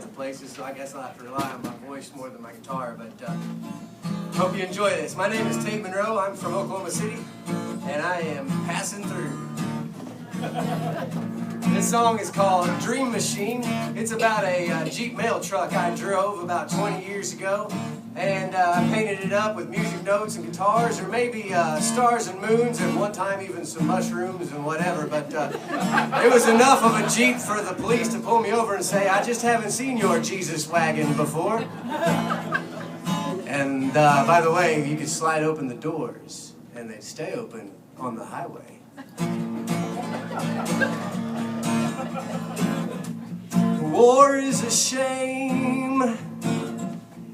kinds of places, so I guess I'll have to rely on my voice more than my guitar, but hope you enjoy this. My name is Tate Monroe, I'm from Oklahoma City, and I am passing through. This song is called Dream Machine. It's about a Jeep mail truck I drove about 20 years ago, and I painted it up with music notes and guitars, or maybe stars and moons, and one time even some mushrooms and whatever, but it was enough of a Jeep for the police to pull me over and say, "I just haven't seen your Jesus wagon before." And by the way, you could slide open the doors, and they'd stay open on the highway. War is a shame,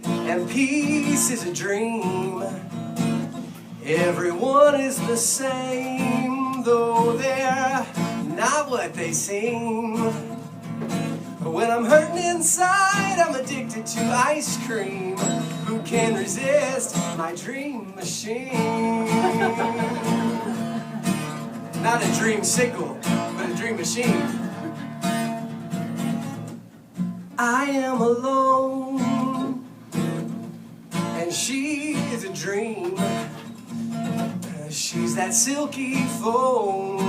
and peace is a dream. Everyone is the same, though they're not what they seem. When I'm hurting inside, I'm addicted to ice cream. Who can resist my dream machine? Not a dream sickle, but a dream machine. I am alone, and she is a dream. She's that silky foam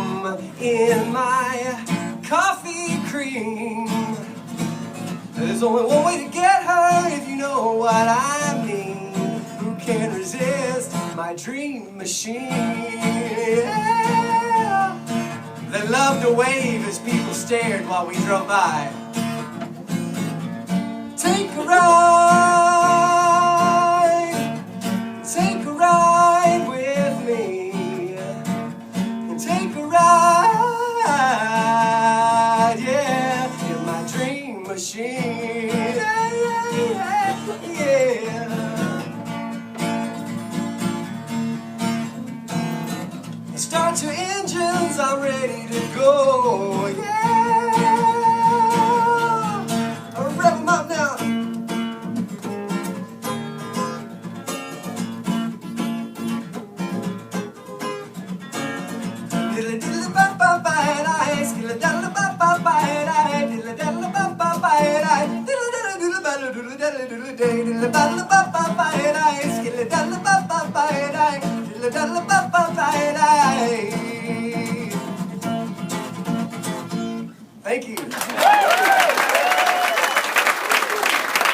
in my coffee cream. There's only one way to get her, if you know what I mean. Who can resist my dream machine? Yeah. They loved to wave as people stared while we drove by. Take a ride with me. Take a ride, yeah, in my dream machine. Yeah, yeah, yeah. Start your engines, I'm ready to go, yeah. Rev them up now. Thank you.